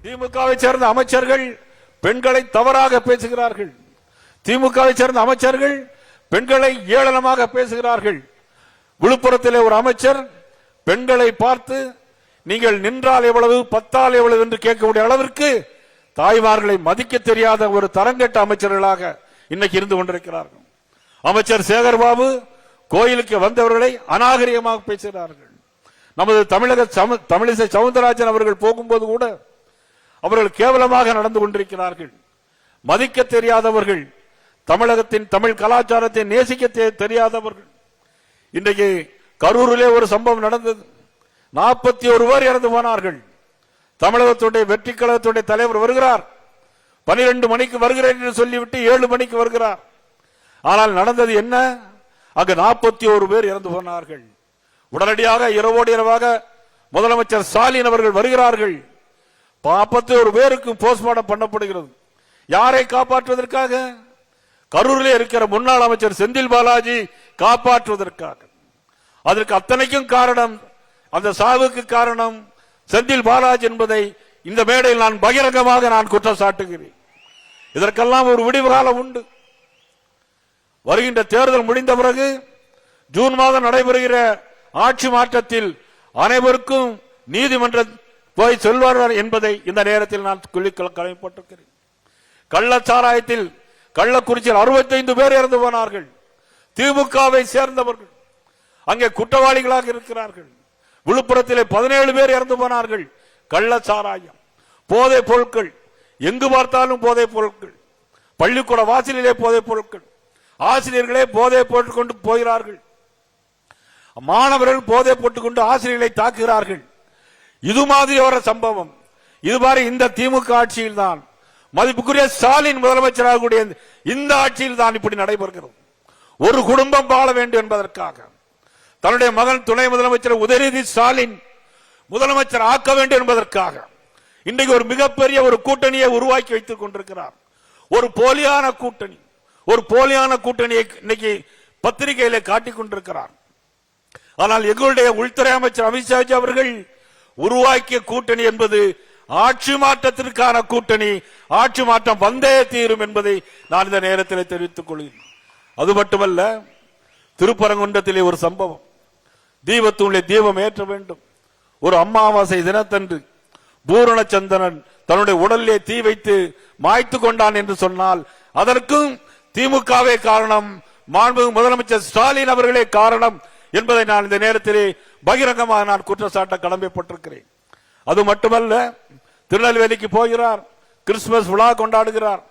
திமுகவை சேர்ந்த அமைச்சர்கள் பெண்களை தவறாக பேசுகிறார்கள். திமுகவை சேர்ந்த அமைச்சர்கள் பெண்களை ஏளனமாக பேசுகிறார்கள். விழுப்புரத்திலே ஒரு அமைச்சர் பெண்களை பார்த்து நீங்கள் நின்றால் எவ்வளவு பத்தால் எவ்வளவு என்று கேட்கக்கூடிய அளவிற்கு தாய்மார்களை மதிக்க தெரியாத ஒரு தரங்கெட்ட அமைச்சர்களாக இன்னைக்கு இருந்து கொண்டிருக்கிறார்கள். அமைச்சர் சேகர்பாபு கோயிலுக்கு வந்தவர்களை அநாகரிகமாக பேசுகிறார்கள். நமது தமிழிசை சவுந்தரராஜன் அவர்கள் போகும்போது கூட அவர்கள் கேவலமாக நடந்து கொண்டிருக்கிறார்கள். மதிக்க தெரியாதவர்கள், தமிழகத்தின் தமிழ் கலாச்சாரத்தை நேசிக்க தெரியாதவர்கள். இன்றைக்கு கரூரிலே ஒரு சம்பவம் நடந்தது. 41 பேர் இறந்து போனார்கள். தமிழகத்துடைய வெற்றி கழகத்துடைய தலைவர் வருகிறார், 12 மணிக்கு வருகிறேன் என்று சொல்லிவிட்டு 7 மணிக்கு வருகிறார். ஆனால் நடந்தது என்ன? அங்கு 41 பேர் இறந்து போனார்கள். உடனடியாக இரவோடு இரவாக முதலமைச்சர் ஸ்டாலின் அவர்கள் வருகிறார்கள். 41 பேருக்கு போஸ்ட்மார்ட்டம் பண்ணப்படுகிறது. யாரை காப்பாற்றுவதற்காக? கரூரிலே இருக்கிற முன்னாள் அமைச்சர் செந்தில் பாலாஜி காப்பாற்றுவதற்காக. அதற்கு அத்தனைக்கும் காரணம், அந்த சாவுக்கு காரணம் செந்தில் பாலாஜி என்பதை இந்த மேடையில் நான் பகிரங்கமாக நான் குற்றம் சாட்டுகிறேன். இதற்கெல்லாம் ஒரு விடிவு காலம் உண்டு. வருகின்ற தேர்தல் முடிந்த பிறகு ஜூன் மாதம் நடைபெறுகிற ஆட்சி மாற்றத்தில் அனைவருக்கும் நீதிமன்றம் போய் சொல்வார்கள் என்பதை இந்த நேரத்தில் நான் கடமைப்பட்டிருக்கிறேன். கள்ளச்சாராயத்தில் கள்ளக்குறிச்சியில் 65 பேர் இறந்து போனார்கள். திமுகவை சேர்ந்தவர்கள் அங்கே குற்றவாளிகளாக இருக்கிறார்கள். விழுப்புரத்திலே 17 பேர் இறந்து போனார்கள். கள்ளச்சாராயம், போதைப் பொருட்கள், எங்கு பார்த்தாலும் போதைப் பொருட்கள், பள்ளிக்கூட வாசலிலே போதைப் பொருட்கள், ஆசிரியர்களே போதை போட்டுக் கொண்டு போகிறார்கள், மாணவர்கள் போதை போட்டுக் கொண்டு ஆசிரியர்களை தாக்குகிறார்கள். இது மாதிரி ஒரு சம்பவம் இது மாதிரி இந்த திமுக ஆட்சியில் தான், மதிப்புக்குரிய ஸ்டாலின் முதலமைச்சராக கூடிய இந்த ஆட்சியில் தான் இப்படி நடைபெறுகிறது. ஒரு குடும்பம் வாழ வேண்டும் என்பதற்காக தன்னுடைய மகன் துணை முதலமைச்சர் உதயநிதி ஸ்டாலின் முதலமைச்சர் ஆக்க வேண்டும் என்பதற்காக இன்றைக்கு ஒரு மிகப்பெரிய ஒரு கூட்டணியை உருவாக்கி வைத்துக் கொண்டிருக்கிறார். ஒரு போலியான கூட்டணி, ஒரு போலியான கூட்டணியை இன்னைக்கு பத்திரிகையில காட்டிக் கொண்டிருக்கிறார். ஆனால் எங்களுடைய உள்துறை அமைச்சர் அமித்ஷாஜி அவர்கள் உருவாக்கிய கூட்டணி என்பது ஆட்சி மாற்றத்திற்கான கூட்டணி. ஆட்சி மாற்றம் வந்தே தீரும் என்பதை நான் இந்த நேரத்தில் தெரிவித்துக் கொள்கிறேன். அது மட்டுமல்ல, திருப்பரங்குன்றத்திலே ஒரு சம்பவம், தீபத்தூளை தீபம் ஏற்ற வேண்டும். ஒரு அமாவாசை தினத்தன்று பூரணச்சந்திரன் தன்னுடைய உடலிலே தீ வைத்து மாய்த்து கொண்டான் என்று சொன்னால் அதற்கும் திமுகவே காரணம், மாண்புமிகு முதலமைச்சர் ஸ்டாலின் அவர்களே காரணம் என்பதை நான் இந்த நேரத்திலே பகிரங்கமாக நான் குற்றச்சாட்ட கடமைப்பட்டிருக்கிறேன். அது மட்டுமல்ல, திருநெல்வேலிக்கு போகிறார், கிறிஸ்துமஸ் விழா கொண்டாடுகிறார்.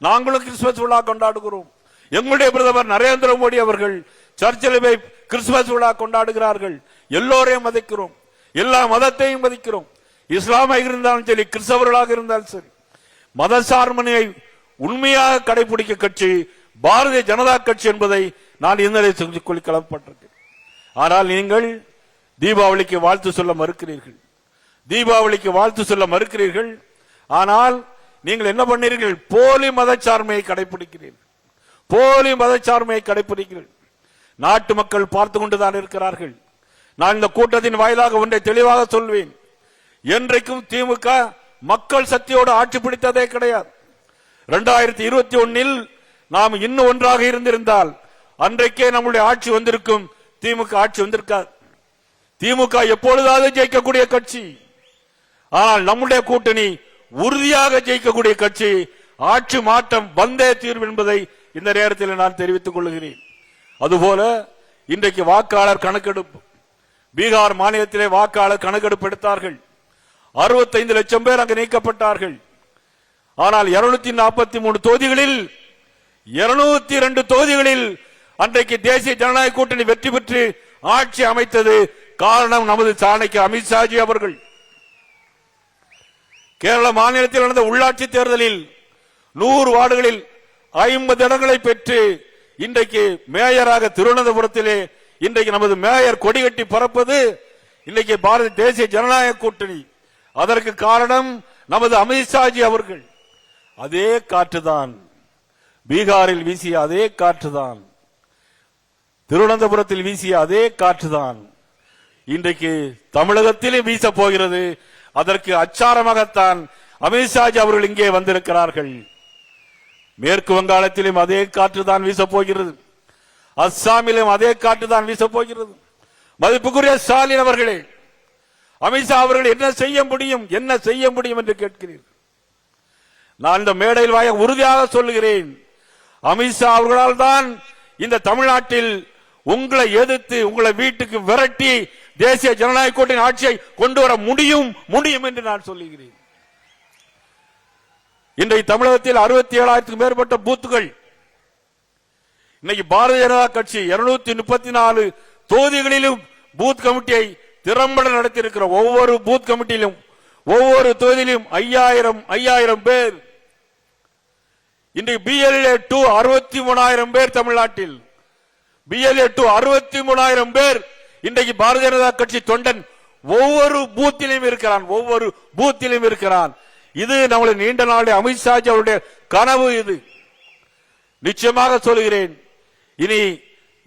நாங்களும் கிறிஸ்துமஸ் விழா கொண்டாடுகிறோம். எங்களுடைய பிரதமர் நரேந்திர மோடி அவர்கள் சர்ச்சில் போய் கிறிஸ்துமஸ் விழா கொண்டாடுகிறார்கள். எல்லோரையும் மதிக்கிறோம், எல்லா மதத்தையும் மதிக்கிறோம். இஸ்லாமாக இருந்தாலும் சரி, கிறிஸ்தவர்களாக இருந்தாலும் சரி, மத சார்பனையை உண்மையாக கடைபிடிக்க கட்சி பாரதிய ஜனதா கட்சி என்பதை நான் இന്നലെ சொல்லிக் கொள்ளப்பட்டிருக்கிறேன். ஆனால் நீங்கள் தீபாவளிக்கு வாழ்த்து சொல்ல மறுக்கிறீர்கள், தீபாவளிக்கு வாழ்த்து சொல்ல மறுக்கிறீர்கள். ஆனால் நீங்கள் என்ன பண்ணீர்கள்? போலி மதச்சார்மையை கடைபிடிக்கிறீர்கள், போலி மதச்சார்மையை கடைபிடிக்கிறீர்கள். நாட்டு மக்கள் பார்த்து கொண்டுதான் இருக்கிறார்கள். நான் இந்த கூட்டத்தின் வாயிலாக ஒன்றை தெளிவாக சொல்வேன், என்றைக்கும் திமுக மக்கள் சக்தியோடு ஆட்சி பிடித்ததே கிடையாது. 2021 நாம் இன்னும் ஒன்றாக இருந்திருந்தால் அன்றைக்கே நம்முடைய ஆட்சி வந்திருக்கும், திமுக ஆட்சி வந்திருக்காது. திமுக எப்பொழுதாவது ஜெயிக்கக்கூடிய கட்சி, ஆனால் நம்முடைய கூட்டணி உறுதியாக ஜெயிக்கக்கூடிய கட்சி. ஆட்சி மாற்றம் வந்தே தீர்வு என்பதை இந்த நேரத்தில் நான் தெரிவித்துக் கொள்கிறேன். அதுபோல இன்றைக்கு வாக்காளர் கணக்கெடுப்பு, பீகார் மாநிலத்திலே வாக்காளர் கணக்கெடுப்பு எடுத்தார்கள். 65 லட்சம் பேர் அங்கு நீக்கப்பட்டார்கள். ஆனால் 243 தொகுதிகளில் 202 தொகுதிகளில் அன்றைக்கு தேசிய ஜனநாயக கூட்டணி வெற்றி பெற்று ஆட்சி அமைத்தது. காரணம் நமது சாணக்கிய அமித்ஷாஜி அவர்கள். கேரள மாநிலத்தில் நடந்த உள்ளாட்சி தேர்தலில் 100 வார்டுகளில் 50 இடங்களை பெற்று இன்றைக்கு மேயராக திருவனந்தபுரத்திலே இன்றைக்கு நமது மேயர் கொடிகட்டி பறப்பது இன்றைக்கு பாரதிய தேசிய ஜனநாயக கூட்டணி. அதற்கு காரணம் நமது அமித்ஷாஜி அவர்கள். அதே காற்றுதான் பீகாரில் வீசிய, அதே காற்றுதான் திருவனந்தபுரத்தில் வீசிய, அதே காற்றுதான் இன்றைக்கு தமிழகத்திலே வீச போகிறது. அதற்கு அச்சாரமாகத்தான் அமித்ஷாஜி அவர்கள் இங்கே வந்திருக்கிறார்கள். மேற்கு வங்காளத்திலும் அதே காற்று தான் வீசப் போகிறது, அஸ்ஸாமிலும் அதே காற்று தான் வீசப் போகிறது. மதிப்புக்குரிய ஸ்டாலின் அவர்களே, அமித்ஷா அவர்கள் என்ன செய்ய முடியும் என்று கேட்கிறீர்கள். நான் இந்த மேடையில் வாய உறுதியாக சொல்லுகிறேன், அமித்ஷா அவர்களால் தான் இந்த தமிழ்நாட்டில் உங்களை எதிர்த்து உங்களை வீட்டுக்கு விரட்டி தேசிய ஜனநாயக கூட்டணி ஆட்சியை கொண்டு வர முடியும் என்று நான் சொல்லுகிறேன். இன்றைக்கு தமிழகத்தில் 67,000க்கும் மேற்பட்ட பூத்துகள், இன்னைக்கு பாரதிய ஜனதா கட்சி 234 தொகுதிகளிலும் பூத் கமிட்டியை திறம்பட நடத்தியிருக்கிற ஒவ்வொரு பூத் கமிட்டியிலும் ஒவ்வொரு தொகுதியிலும் 5000 பேர். இன்றைக்கு BLA 2 63,000 பேர் தமிழ்நாட்டில், BLA 2 63,000 பேர். இன்றைக்கு பாரதிய ஜனதா கட்சி தொண்டன் ஒவ்வொரு பூத்திலும் இருக்கிறான். இது நம்முடைய நீண்ட நாள் அமித்ஷாஜி அவருடைய கனவு. இது நிச்சயமாக சொல்கிறேன், இனி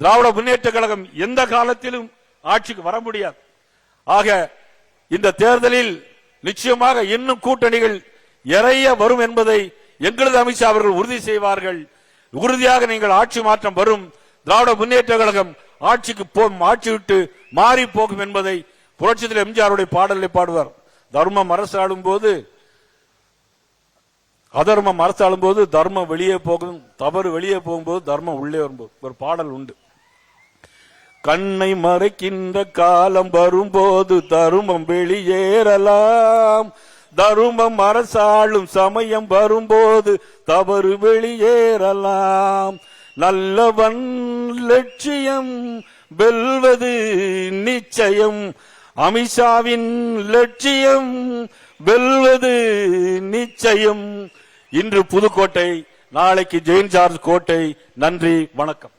திராவிட முன்னேற்ற கழகம் எந்த காலத்திலும் ஆட்சிக்கு வர முடியாது. ஆக இந்த தேர்தலில் நிச்சயமாக இன்னும் கூட்டணிகள் நிறைய வரும் என்பதை எங்களது அமித்ஷா அவர்கள் உறுதி செய்வார்கள். உறுதியாக நீங்கள் ஆட்சி மாற்றம் வரும், திராவிட முன்னேற்ற கழகம் ஆட்சிக்கு ஆட்சி விட்டு மாறி போகும் என்பதை புரட்சித்தில் எம்ஜிஆருடைய பாடலை பாடுவார். தர்மம் அரசாளும் போது அதர்மம் அரசாளும் போது தர்மம் வெளியே போகும், தவறு வெளியே போகும்போது தர்மம் உள்ளே வரும்போது ஒரு பாடல் உண்டு. கண்ணை மறைக்கின்ற காலம் வரும்போது தர்மம் வெளியேறலாம், தர்மம் அரசாளும் சமயம் வரும்போது தவறு வெளியேறலாம். நல்லவன் லட்சியம் வெல்வது நிச்சயம், அமித்ஷாவின் லட்சியம் வெல்வது நிச்சயம். இன்று புதுக்கோட்டை, நாளைக்கு ஜெயின் ஜார்ஜ் கோட்டை. நன்றி, வணக்கம்.